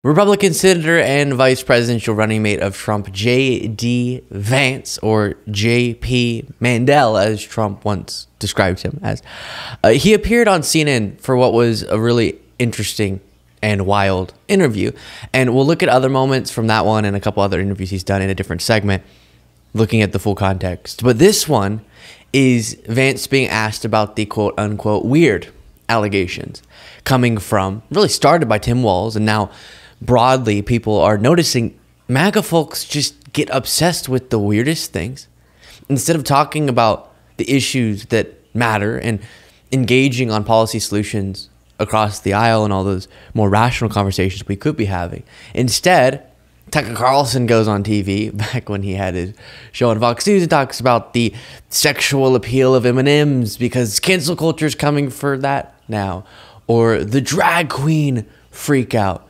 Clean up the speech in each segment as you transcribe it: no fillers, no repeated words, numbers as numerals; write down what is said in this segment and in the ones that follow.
Republican Senator and Vice Presidential running mate of Trump, J.D. Vance, or J.P. Mandel, as Trump once described him as. He appeared on CNN for what was a really interesting and wild interview. And we'll look at other moments from that one and a couple other interviews he's done in a different segment, looking at the full context. But this one is Vance being asked about the quote-unquote weird allegations coming from, really started by Tim Walz, and now broadly, people are noticing MAGA folks just get obsessed with the weirdest things. Instead of talking about the issues that matter and engaging on policy solutions across the aisle and all those more rational conversations we could be having. Instead, Tucker Carlson goes on TV back when he had his show on Fox News and talks about the sexual appeal of M&Ms because cancel culture is coming for that now. Or the drag queen freak out.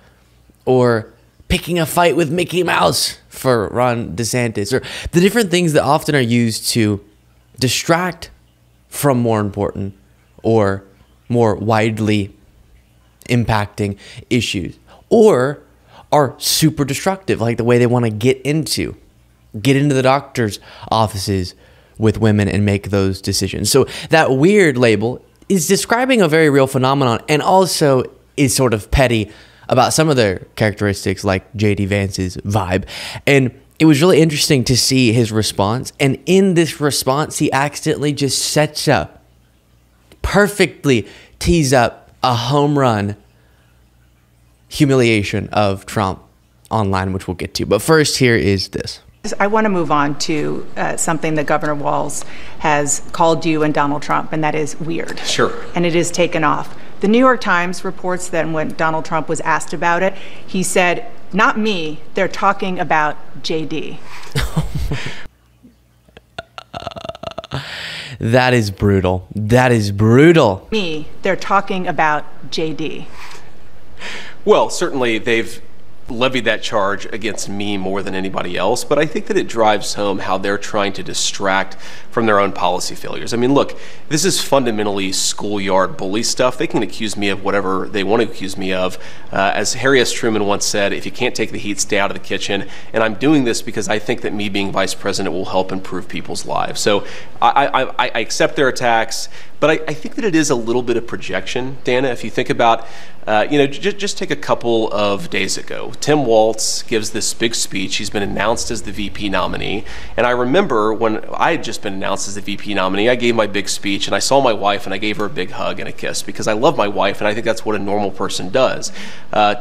Or picking a fight with Mickey Mouse for Ron DeSantis, or the different things that often are used to distract from more important or more widely impacting issues, or are super destructive, like the way they want to get into the doctor's offices with women and make those decisions. So that weird label is describing a very real phenomenon and also is sort of petty about some of their characteristics, like J.D. Vance's vibe. And it was really interesting to see his response. And in this response, he accidentally just sets up, perfectly tees up a home run humiliation of Trump online, which we'll get to. But first, here is this. I want to move on to something that Governor Walz has called you and Donald Trump, and that is weird. Sure. And it is taken off. The New York Times reports that when Donald Trump was asked about it, he said, "Not me, they're talking about JD." That is brutal. That is brutal. Me, they're talking about JD. Well, certainly they've levied that charge against me more than anybody else, but I think that it drives home how they're trying to distract from their own policy failures. I mean, look, this is fundamentally schoolyard bully stuff. They can accuse me of whatever they want to accuse me of. As Harry S. Truman once said, if you can't take the heat, stay out of the kitchen. And I'm doing this because I think that me being vice president will help improve people's lives. So I accept their attacks, but I think that it is a little bit of projection, Dana. If you think about, just take a couple of days ago. Tim Walz gives this big speech. He's been announced as the VP nominee. And I remember when I had just been announced as the VP nominee, I gave my big speech and I saw my wife and I gave her a big hug and a kiss because I love my wife and I think that's what a normal person does.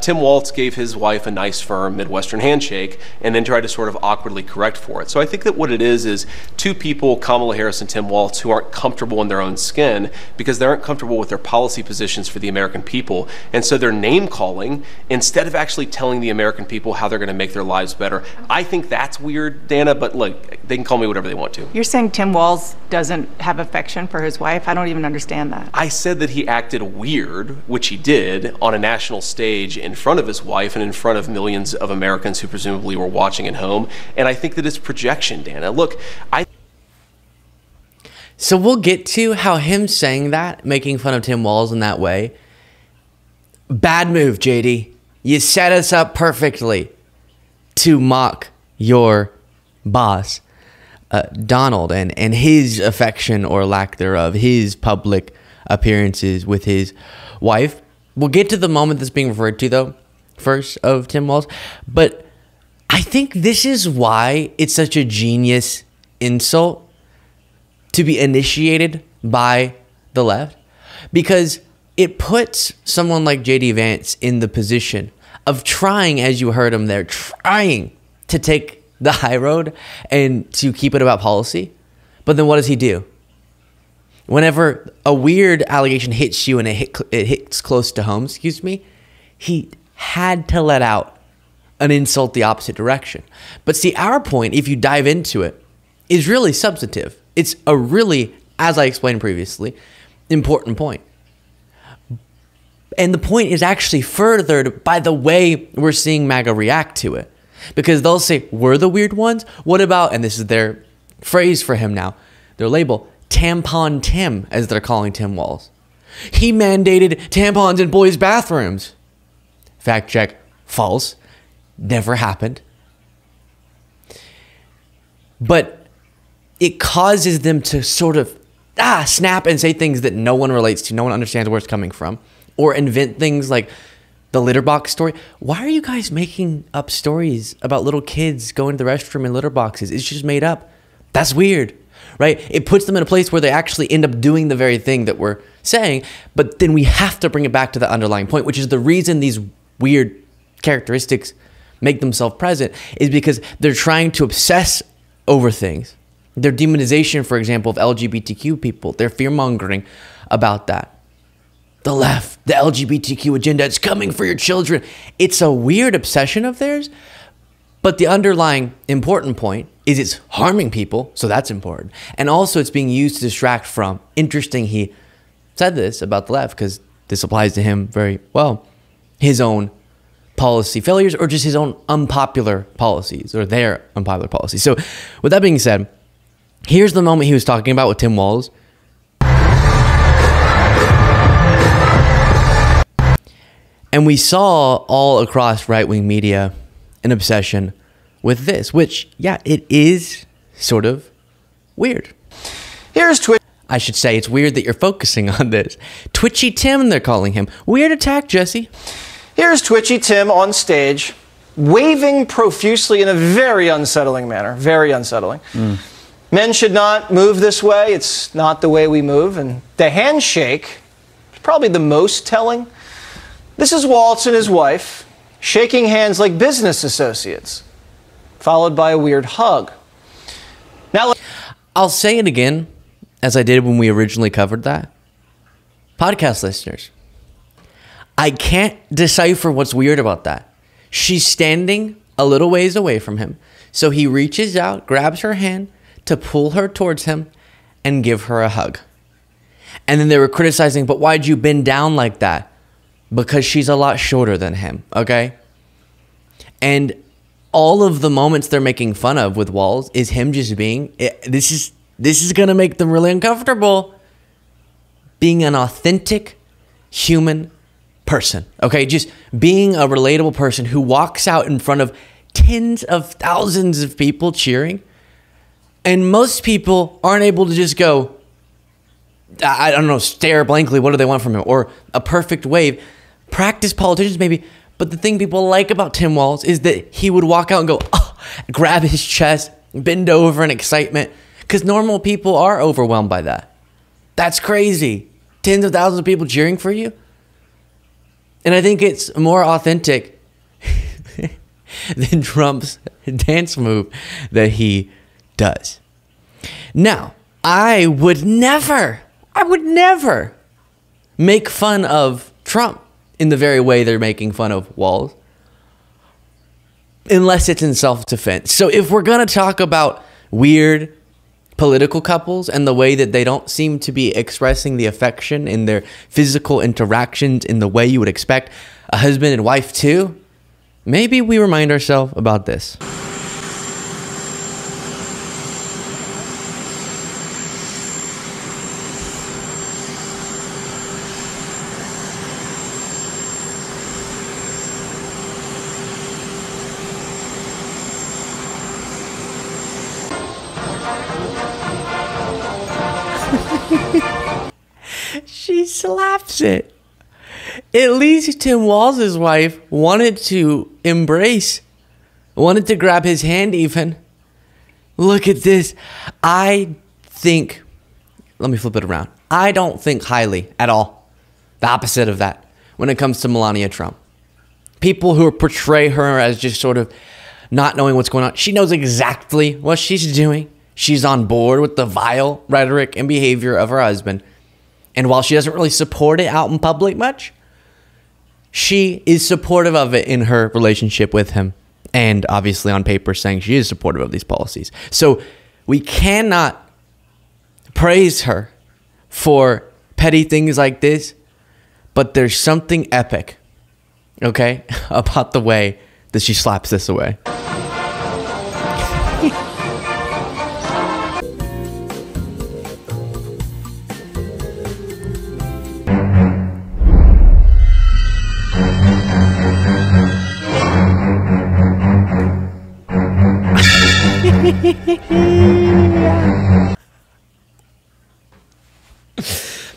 Tim Walz gave his wife a nice, firm Midwestern handshake and then tried to sort of awkwardly correct for it. So I think that what it is two people, Kamala Harris and Tim Walz, who aren't comfortable in their own skin because they aren't comfortable with their policy positions for the American people. And so they're name calling instead of actually telling the American people how they're going to make their lives better. I think that's weird, Dana, but look, they can call me whatever they want to. You're saying Tim Walz doesn't have affection for his wife? I don't even understand that. I said that he acted weird, which he did, on a national stage in front of his wife and in front of millions of Americans who presumably were watching at home. And I think that it's projection, Dana. Look, So we'll get to how him saying that, making fun of Tim Walz in that way, bad move, JD. You set us up perfectly to mock your boss, Donald, and his affection or lack thereof, his public appearances with his wife. We'll get to the moment that's being referred to, though, first, of Tim Walz. But I think this is why it's such a genius insult to be initiated by the left, because it puts someone like J.D. Vance in the position of trying, as you heard him there, trying to take the high road and to keep it about policy. But then what does he do? Whenever a weird allegation hits you and it hits close to home, he had to let out an insult the opposite direction. But see, our point, if you dive into it, is really substantive. It's a really, as I explained previously, important point. And the point is actually furthered by the way we're seeing MAGA react to it. Because they'll say, we're the weird ones? What about, and this is their phrase for him now, their label, Tampon Tim, as they're calling Tim Walz. He mandated tampons in boys' bathrooms. Fact check, False. Never happened. But it causes them to sort of snap and say things that no one relates to, no one understands where it's coming from, or invent things like the litter box story. Why are you guys making up stories about little kids going to the restroom in litter boxes? It's just made up. That's weird, right? It puts them in a place where they actually end up doing the very thing that we're saying, but then we have to bring it back to the underlying point, which is the reason these weird characteristics make themselves present is because they're trying to obsess over things. Their demonization, for example, of LGBTQ people, their fear-mongering about that. The left, the LGBTQ agenda, it's coming for your children. It's a weird obsession of theirs, but the underlying important point is it's harming people, so that's important. And also it's being used to distract from, interesting he said this about the left, because this applies to him very well, his own policy failures or just his own unpopular policies or their unpopular policies. So with that being said, here's the moment he was talking about with Tim Walz. And we saw all across right-wing media an obsession with this, which, yeah, it is sort of weird. Here's Twitch. I should say it's weird that you're focusing on this. Twitchy Tim, they're calling him. Weird attack, Jesse. Here's Twitchy Tim on stage, waving profusely in a very unsettling manner. Very unsettling. Men should not move this way. It's not the way we move. And the handshake is probably the most telling. This is Walz and his wife shaking hands like business associates, followed by a weird hug. Now, I'll say it again, as I did when we originally covered that. Podcast listeners, I can't decipher what's weird about that. She's standing a little ways away from him. So he reaches out, grabs her hand to pull her towards him and give her a hug. And then they were criticizing, but why'd you bend down like that? Because she's a lot shorter than him, okay? And all of the moments they're making fun of with Walz is him just being, this is going to make them really uncomfortable, being an authentic human person, okay? Just being a relatable person who walks out in front of tens of thousands of people cheering. And most people aren't able to just go, I don't know, stare blankly. What do they want from him? Or a perfect wave. Practice politicians maybe. But the thing people like about Tim Walz is that he would walk out and go, oh, grab his chest, bend over in excitement. Because normal people are overwhelmed by that. That's crazy. Tens of thousands of people cheering for you. And I think it's more authentic than Trump's dance move that he does. Now, I would never make fun of Trump in the very way they're making fun of Walz, unless it's in self-defense. So if we're going to talk about weird political couples and the way that they don't seem to be expressing the affection in their physical interactions in the way you would expect a husband and wife to, maybe we remind ourselves about this. She slaps it. At least Tim Walz's wife wanted to embrace, wanted to grab his hand even. Look at this. I think, let me flip it around. I don't think highly at all. The opposite of that when it comes to Melania Trump. People who portray her as just sort of not knowing what's going on. She knows exactly what she's doing. She's on board with the vile rhetoric and behavior of her husband. And while she doesn't really support it out in public much, she is supportive of it in her relationship with him. And obviously on paper saying she is supportive of these policies. So we cannot praise her for petty things like this, but there's something epic, okay, about the way that she slaps this away.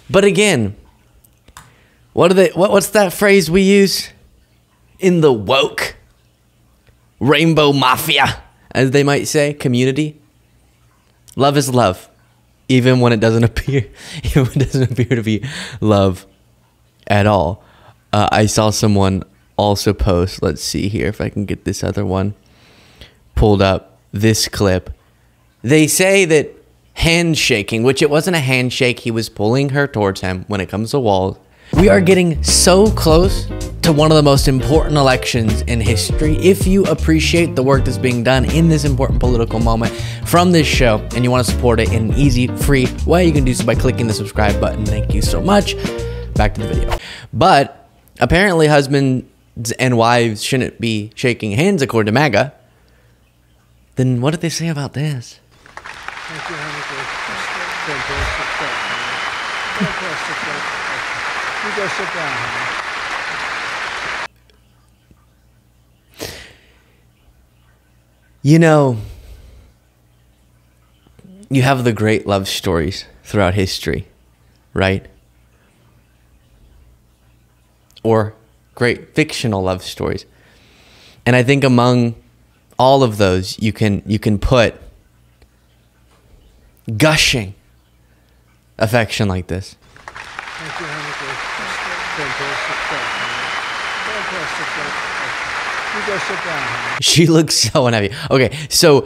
But again, what's that phrase we use in the woke rainbow mafia, as they might say, community? Love is love, even when it doesn't appear to be love at all. I saw someone also post, let's see here if I can get this other one pulled up, this clip. They say that handshaking, which it wasn't a handshake, he was pulling her towards him when it comes to walls. We are getting so close to one of the most important elections in history. If you appreciate the work that's being done in this important political moment from this show and you want to support it in an easy, free way, you can do so by clicking the subscribe button. Thank you so much. Back to the video. But apparently husbands and wives shouldn't be shaking hands according to MAGA. Then what did they say about this? Thank you, honey. You go sit down, honey. You know, you have the great love stories throughout history, right? Or great fictional love stories. And I think among all of those, you can put gushing affection like this. Thank you, honey. You go sit down, honey. She looks so unhappy. Okay, so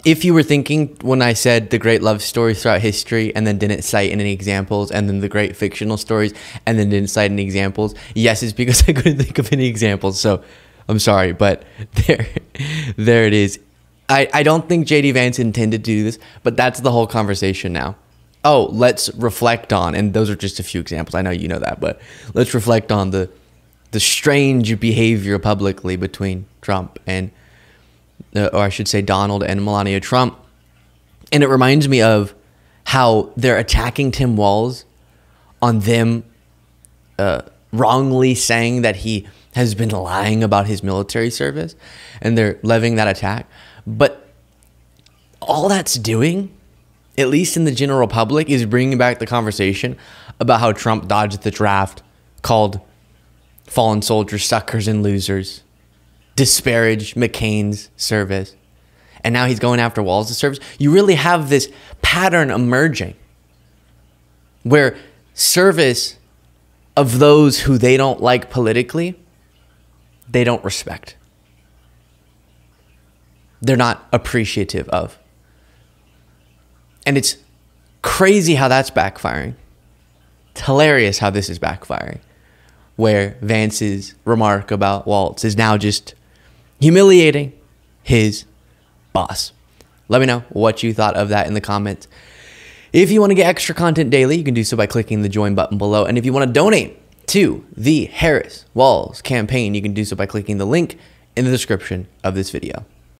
if you were thinking when I said the great love stories throughout history and then didn't cite any examples, and then the great fictional stories and then didn't cite any examples, yes, it's because I couldn't think of any examples. So I'm sorry, but there it is. I don't think JD Vance intended to do this, but that's the whole conversation now. Oh, let's reflect on, and those are just a few examples. I know you know that, but let's reflect on the strange behavior publicly between Trump and, or I should say Donald and Melania Trump. And it reminds me of how they're attacking Tim Walz on them wrongly saying that he has been lying about his military service, and they're levying that attack. But all that's doing, at least in the general public, is bringing back the conversation about how Trump dodged the draft, called fallen soldiers suckers and losers, disparaged McCain's service, and now he's going after Walz's service. You really have this pattern emerging where service of those who they don't like politically, they don't respect. They're not appreciative of. And it's crazy how that's backfiring. It's hilarious how this is backfiring, where Vance's remark about Walz is now just humiliating his boss. Let me know what you thought of that in the comments. If you want to get extra content daily, you can do so by clicking the join button below. And if you want to donate to the Harris Walz campaign, you can do so by clicking the link in the description of this video.